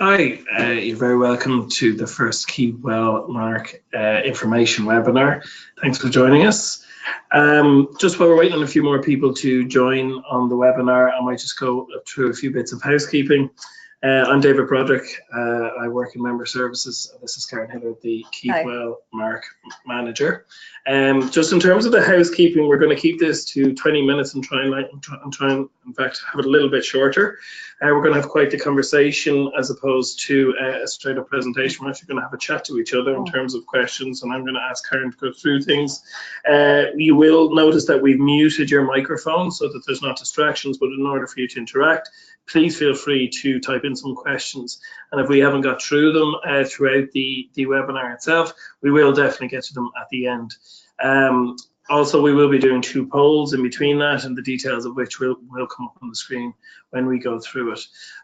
Hi, you're very welcome to the first KeepWell Mark information webinar. Thanks for joining us. Just while we're waiting on a few more people to join on the webinar, I might just go through a few bits of housekeeping. I'm David Broderick. I work in member services. This is Karen Hiller, the KeepWell Mark manager. Just in terms of the housekeeping, we're going to keep this to 20 minutes and try and in fact have it a little bit shorter. We're going to have quite the conversation as opposed to a straight up presentation. We're actually going to have a chat to each other in terms of questions, and I'm going to ask Karen to go through things. You will notice that we've muted your microphone so that there's not distractions, but in order for you to interact, please feel free to type in some questions, and if we haven't got through them throughout the webinar itself, we will definitely get to them at the end. Also, we will be doing 2 polls in between that, and the details of which will come up on the screen when we go through it.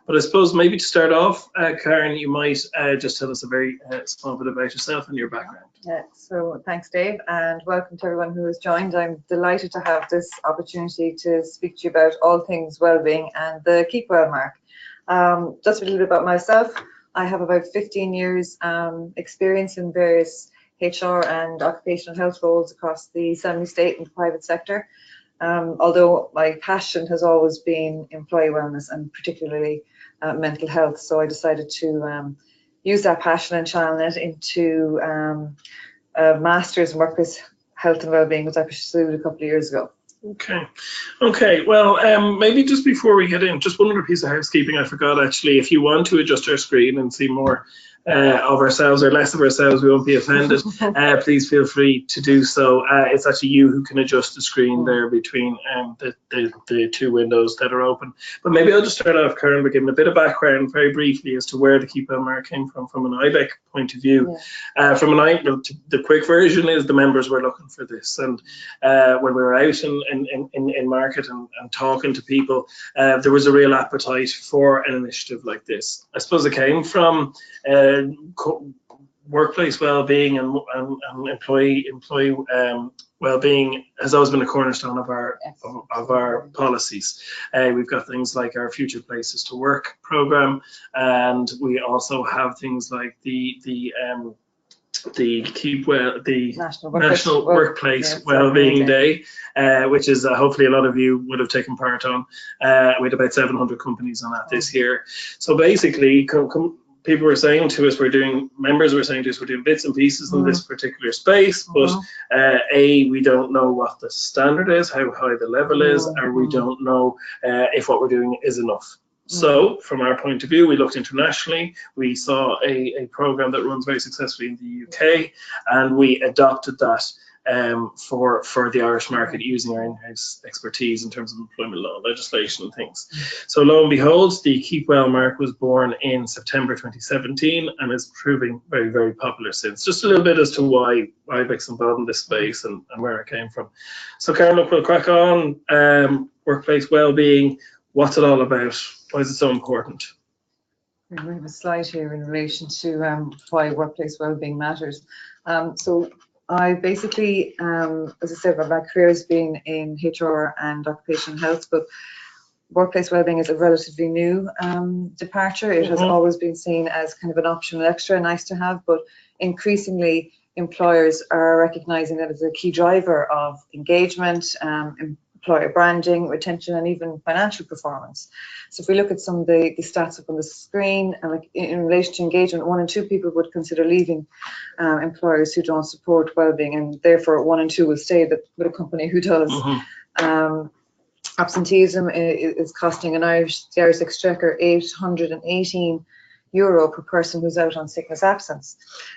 But I suppose maybe to start off, Karen, you might just tell us a very small bit about yourself and your background. Yeah, so thanks, Dave, and welcome to everyone who has joined. I'm delighted to have this opportunity to speak to you about all things wellbeing and the KeepWell Mark. Just a little bit about myself. I have about 15 years experience in various HR and occupational health roles across the semi-state and private sector. Although my passion has always been employee wellness and particularly mental health, so I decided to use that passion and channel it into a master's in workplace health and wellbeing, which I pursued a couple of years ago. Okay. Well, maybe just before we get in, just one other piece of housekeeping I forgot actually. If you want to adjust our screen and see more of ourselves or less of ourselves, we won't be offended. Please feel free to do so. It's actually you who can adjust the screen there between the 2 windows that are open. But maybe I'll just start off, Karen, by giving a bit of background very briefly as to where the KeepWell Mark came from an Ibec point of view. The quick version is the members were looking for this, and when we were out in market and talking to people, there was a real appetite for an initiative like this. I suppose it came from workplace well-being and employee well-being has always been a cornerstone of our policies. We've got things like our Future Places to Work program, and we also have things like the KeepWell, the National Workplace Wellbeing Day, which is hopefully a lot of you would have taken part on. With about 700 companies on that this year. So basically, people were saying to us, members were saying to us, we're doing bits and pieces in this particular space, but we don't know what the standard is, how high the level is, or we don't know if what we're doing is enough. So from our point of view, we looked internationally. We saw a program that runs very successfully in the UK, and we adopted that for the Irish market using our in-house expertise in terms of employment law, legislation and things. So lo and behold, the KeepWell Mark was born in September 2017 and is proving very, very popular since. Just a little bit as to why Ibec's involved in this space and where it came from. So Karen, look, we'll crack on. Workplace wellbeing, what's it all about? Why is it so important? We have a slide here in relation to why workplace wellbeing matters. So I basically, as I said, my career has been in HR and occupational health, but workplace wellbeing is a relatively new departure. It has always been seen as kind of an optional extra, nice to have, but increasingly employers are recognizing that as a key driver of engagement, employer branding, retention, and even financial performance. So if we look at some of the stats up on the screen, and like in relation to engagement, 1 in 2 people would consider leaving employers who don't support well-being, and therefore 1 in 2 will stay with a company who does. Absenteeism is costing the Irish Exchequer €818 per person who's out on sickness absence.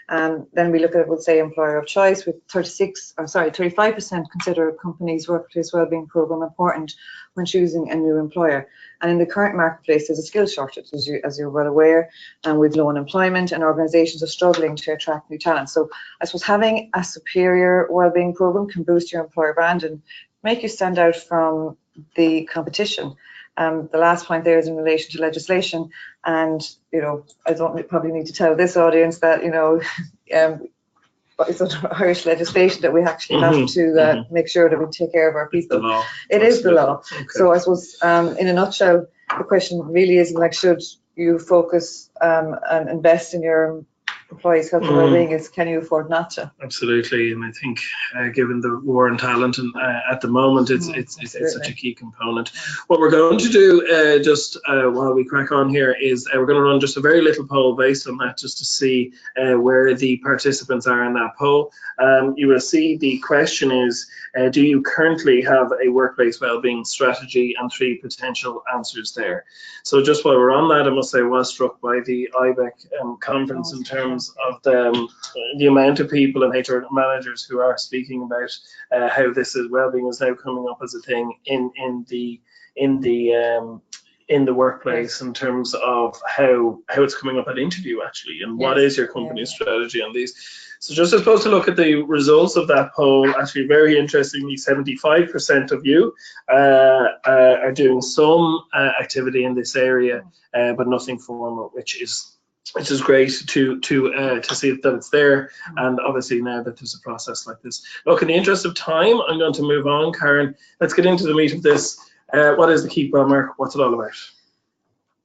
Then we look at, we'll say, employer of choice, with 35% consider a company's workplace wellbeing program important when choosing a new employer. And in the current marketplace, there's a skill shortage, as you're well aware, and with low unemployment, and organisations are struggling to attract new talent. So I suppose having a superior wellbeing program can boost your employer brand and make you stand out from the competition. The last point there is in relation to legislation, and I don't probably need to tell this audience that it's under Irish legislation that we actually have to make sure that we take care of our people. It is the law. Okay. So I suppose in a nutshell, the question really is like, should you focus and invest in your employees' health and well-being is, can you afford not to? Absolutely, and I think given the war on talent and at the moment, it's such a key component. What we're going to do just while we crack on here is we're going to run just a very little poll based on that, just to see where the participants are in that poll. You will see the question is, do you currently have a workplace wellbeing strategy, and 3 potential answers there. So just while we're on that, I must say I was struck by the Ibec conference in terms of the amount of people and HR managers who are speaking about how this is wellbeing is now coming up as a thing in the workplace, in terms of how it's coming up at interview actually, and what is your company's strategy on these. So just as opposed to look at the results of that poll, actually very interestingly, 75% of you are doing some activity in this area, but nothing formal, which is great to see that it's there, and obviously now that there's a process like this. Look, in the interest of time, I'm going to move on. Karen, let's get into the meat of this. What is the KeepWell Mark? What's it all about?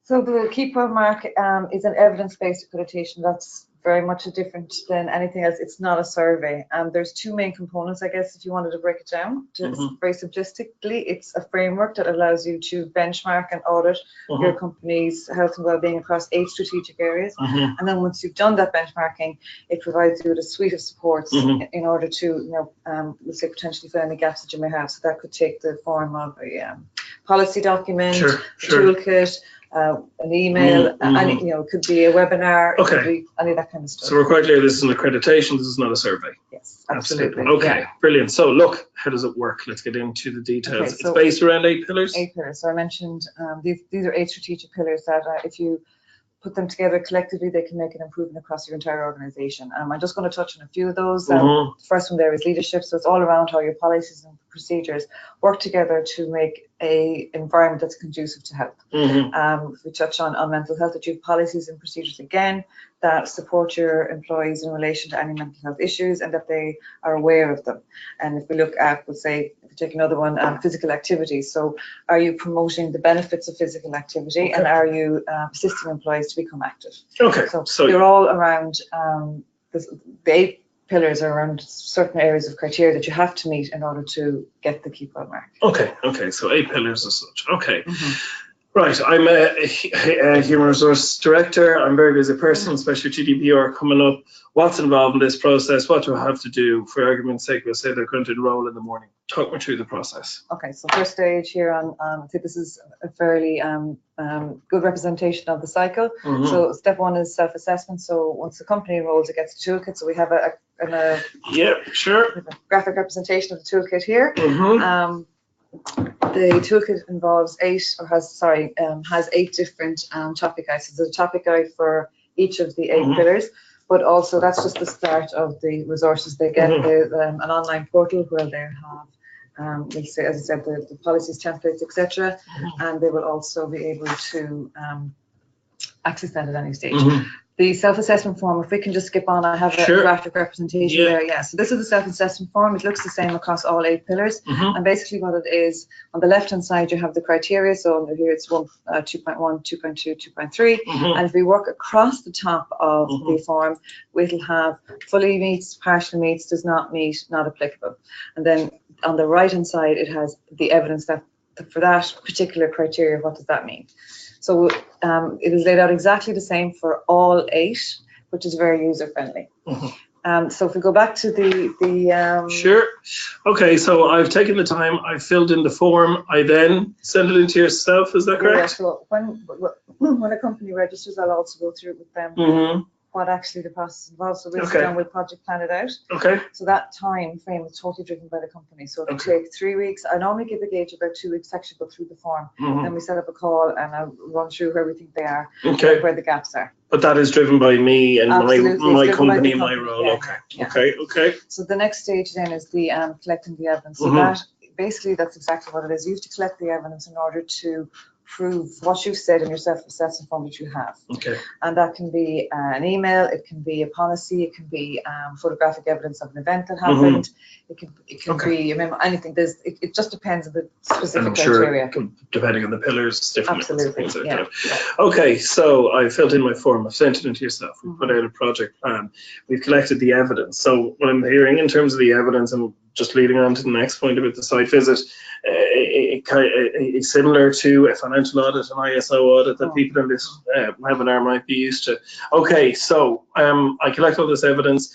So the KeepWell Mark is an evidence-based accreditation that's very much different than anything else. It's not a survey. There's 2 main components, I guess, if you wanted to break it down. Just very simplistically, it's a framework that allows you to benchmark and audit your company's health and well-being across 8 strategic areas. And then once you've done that benchmarking, it provides you with a suite of supports in order to, let's say, potentially fill any gaps that you may have. So that could take the form of a policy document, a toolkit, an email, and it could be a webinar, it could be any of that kind of stuff. So we're quite clear, this is an accreditation, this is not a survey. Yes, absolutely. Okay, brilliant. So look, how does it work? Let's get into the details. It's based around 8 pillars? 8 pillars. So I mentioned these are 8 strategic pillars that if you put them together collectively, they can make an improvement across your entire organization. I'm just going to touch on a few of those. The first one there is leadership. So it's all around how your policies and procedures work together to make an environment that's conducive to health. If we touch on mental health, that you have policies and procedures again that support your employees in relation to any mental health issues, and that they are aware of them. And if we look at, let's say, if we take another one, physical activity. So are you promoting the benefits of physical activity, and are you assisting employees to become active? So they're all around, the 8 pillars are around certain areas of criteria that you have to meet in order to get the KeepWell Mark. Okay, so 8 pillars as such. Right, I'm a human resource director. I'm a very busy person, especially GDPR coming up. What's involved in this process? What do I have to do? For argument's sake, we'll say they're going to enroll in the morning. Talk me through the process. Okay, so first stage here I think this is a fairly good representation of the cycle. So step 1 is self-assessment. So once the company enrolls, it gets a toolkit. So we have a graphic representation of the toolkit here. The toolkit involves has 8 different topic guides. So there's a topic guide for each of the 8 pillars, but also that's just the start of the resources. They get an online portal where they have, let's say, as I said, the policies, templates, etc., and they will also be able to access that at any stage. The self-assessment form, if we can just skip on, I have a graphic representation there. So this is the self-assessment form. It looks the same across all 8 pillars. And basically what it is, on the left-hand side, you have the criteria. So under here, it's 2.1, 2.2, 2.3. And if we work across the top of the form, it'll have fully meets, partially meets, does not meet, not applicable. And then on the right-hand side, it has the evidence that for that particular criteria, what does that mean? So it is laid out exactly the same for all 8, which is very user friendly. So if we go back to the Okay, so I've taken the time, I've filled in the form, I then send it into yourself, is that correct? So when a company registers, I'll also go through it with them. What actually the process involves. So we'll sit down, we'll project plan it out. So that time frame is totally driven by the company. So it will take 3 weeks. I normally give a gauge about 2 weeks to actually go through the form. Then we set up a call and I'll run through where we think they are, where the gaps are. But that is driven by me and my company, my role. Okay. So the next stage then is the collecting the evidence. So that's exactly what it is. You have to collect the evidence in order to prove what you've said in your self-assessment form that you have. Okay. And that can be an email, it can be a policy, it can be photographic evidence of an event that happened, it can be anything. It just depends on the specific criteria. Sure, depending on the pillars, different things like that. Yeah. Okay, so I filled in my form, I've sent it into yourself, we put out a project plan, we've collected the evidence. So what I'm hearing in terms of the evidence, and just leading on to the next point about the site visit, it's similar to a financial audit, an ISO audit that people in this webinar might be used to. Okay, so I collect all this evidence.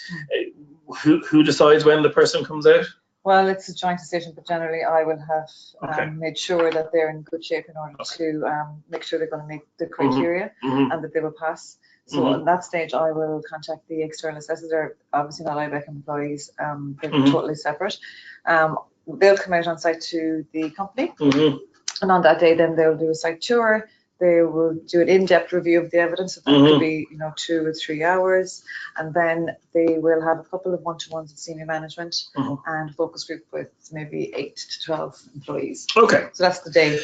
Who decides when the person comes out? Well, it's a joint decision, but generally I will have made sure that they're in good shape in order to make sure they're going to meet the criteria and that they will pass. So at that stage, I will contact the external assessors. They're obviously not Ibec employees. They're totally separate. They'll come out on site to the company, and on that day, then they'll do a site tour. They will do an in-depth review of the evidence. That could be, 2 or 3 hours, and then they will have a couple of one-to-ones with senior management and focus group with maybe 8 to 12 employees. Okay. So that's the day.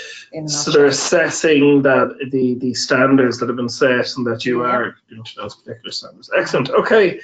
So they're assessing that the standards that have been set and that you are into those particular standards. Excellent. Okay.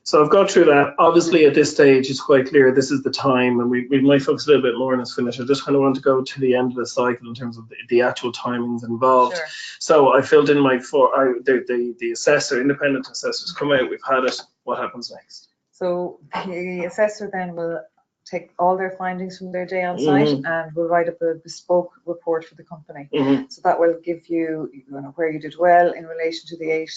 So I've got through that. Obviously, at this stage, it's quite clear this is the time, and we might focus a little bit more on this finish. I just kind of want to go to the end of the cycle in terms of the actual timings involved. Sure. So I filled in my the assessor, independent assessors come out. We've had it. What happens next? So the assessor then will take all their findings from their day on site and will write up a bespoke report for the company. So that will give you, where you did well in relation to the eight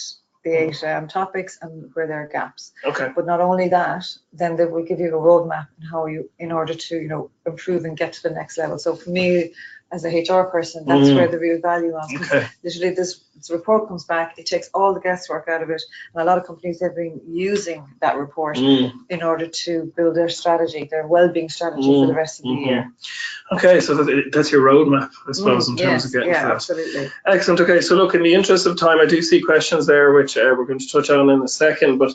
topics and where there are gaps. Okay. But not only that, then they will give you a roadmap on how you, in order to, improve and get to the next level. So for me, as a HR person, that's where the real value is. Okay. Literally, this report comes back, it takes all the guesswork out of it, and a lot of companies have been using that report in order to build their strategy, their well-being strategy for the rest of the year. Okay, so that's your roadmap, I suppose, in terms of getting to that. Absolutely. Excellent. Okay, so look, in the interest of time, I do see questions there, which we're going to touch on in a second, but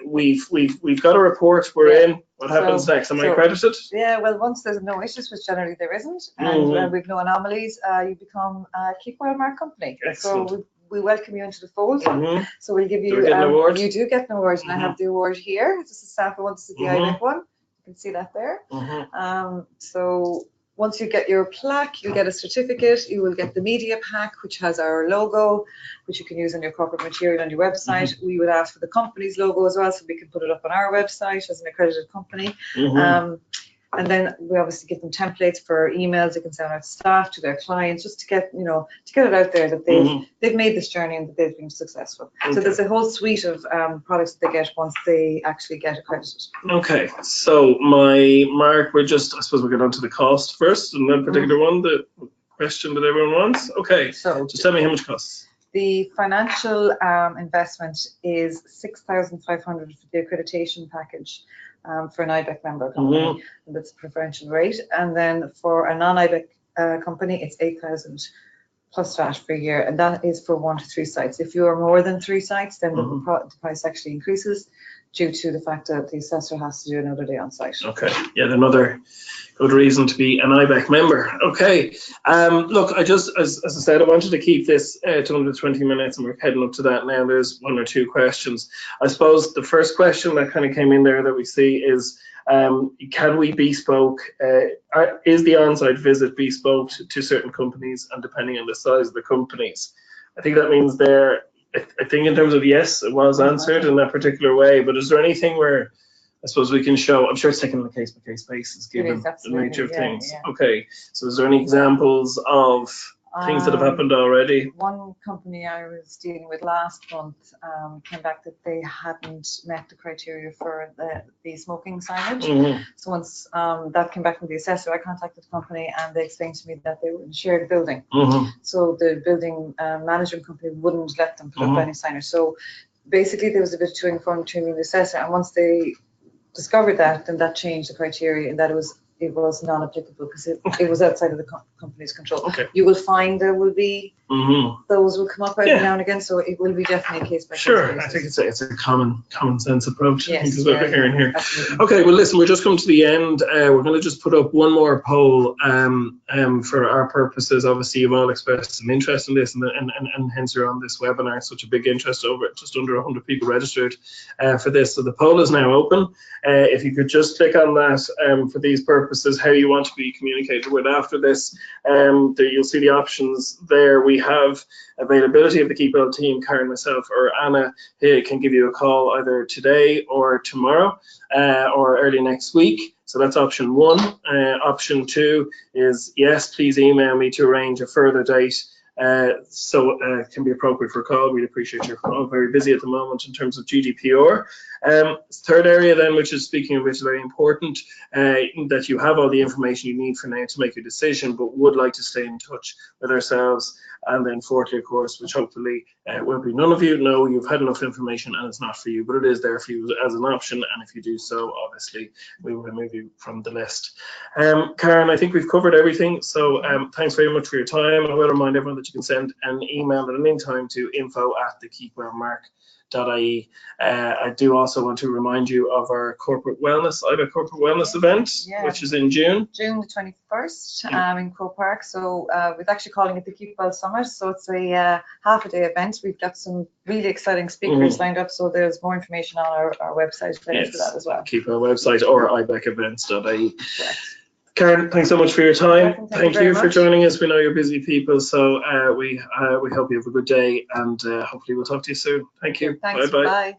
we've got a report, we're in. What happens next? Am I accredited? Yeah, well, once there's no issues, which generally there isn't, and we've no anomalies, you become a KeepWell Mark company. Excellent. So we welcome you into the fold. So we'll give you, do we get an award? You do get an award, and I have the award here. This is a sample one, this is the Ibec one. You can see that there. So once you get your plaque, you get a certificate, you will get the media pack, which has our logo, which you can use on your corporate material on your website. We would ask for the company's logo as well, so we can put it up on our website as an accredited company. And then we obviously give them templates for emails they can send out to staff, to their clients, just to get, to get it out there that they've made this journey and that they've been successful. So there's a whole suite of products that they get once they actually get accredited. Okay, so my Mark, I suppose we'll get on to the cost first, and that particular one, the question that everyone wants. Okay, so just tell me how much it costs. The financial investment is $6,500 for the accreditation package. For an Ibec member company, and that's a preferential rate. And then for a non-Ibec company, it's $8,000 plus VAT per year, and that is for 1 to 3 sites. If you are more than 3 sites, then the price actually increases due to the fact that the assessor has to do another day on site. Okay, yet another good reason to be an Ibec member. Okay, look, as I said, I wanted to keep this to under 20 minutes, and we're heading up to that now. There's 1 or 2 questions. I suppose the first question that kind of came in there that we see is, can we bespoke, is the on-site visit bespoke to certain companies, and depending on the size of the companies? I think that means I think in terms of yes, it was answered in that particular way, but is there anything where I suppose we can show, I'm sure it's taken on a case-by-case basis given the nature of things. Okay, so is there any examples of things that have happened already? One company I was dealing with last month came back that they hadn't met the criteria for the smoking signage. So once that came back from the assessor, I contacted the company and they explained to me that they were in a shared building. So the building management company wouldn't let them put up any signage. So basically there was a bit to inform between the assessor, and once they discovered that, then that changed the criteria, and that it was non-applicable because it was outside of the company's control. You will find there will be those will come up every now and again, so it will be definitely a case by case basis. I think it's a common sense approach. Yes, I think is what we're hearing here. Absolutely. Okay, well listen, we're just coming to the end. We're going to just put up one more poll for our purposes. Obviously, you've all expressed some interest in this, and hence you're on this webinar. Such a big interest, just under 100 people registered for this. So the poll is now open. If you could just click on that for these purposes, how you want to be communicated with after this. There you'll see the options there. We have availability of the KeepWell team. Karen, myself, or Anna can give you a call either today or tomorrow or early next week. So that's option 1. Option 2 is yes, please email me to arrange a further date. So it can be appropriate for a call. We'd appreciate your call. Very busy at the moment in terms of GDPR. Third area then, which is, speaking of which, is very important, that you have all the information you need for now to make your decision, but would like to stay in touch with ourselves. And then fourthly, of course, which hopefully will be none of you know you've had enough information and it's not for you, but it is there for you as an option. And if you do so, obviously, we will remove you from the list. Karen, I think we've covered everything. So thanks very much for your time. I will remind everyone that you can send an email at any time to info@keepwellmark.ie. I do also want to remind you of our corporate wellness, Ibec corporate wellness event, which is in June. June the 21st in Crow Park. So we're actually calling it the KeepWell Summit. So it's a half-a-day event. We've got some really exciting speakers lined up. So there's more information on our website for that as well. KeepWell website or ibecevents.ie. Karen, thanks so much for your time. Thank you for joining us. We know you're busy people, so we hope you have a good day, and hopefully we'll talk to you soon. Thank you. Thanks. Bye-bye. Bye.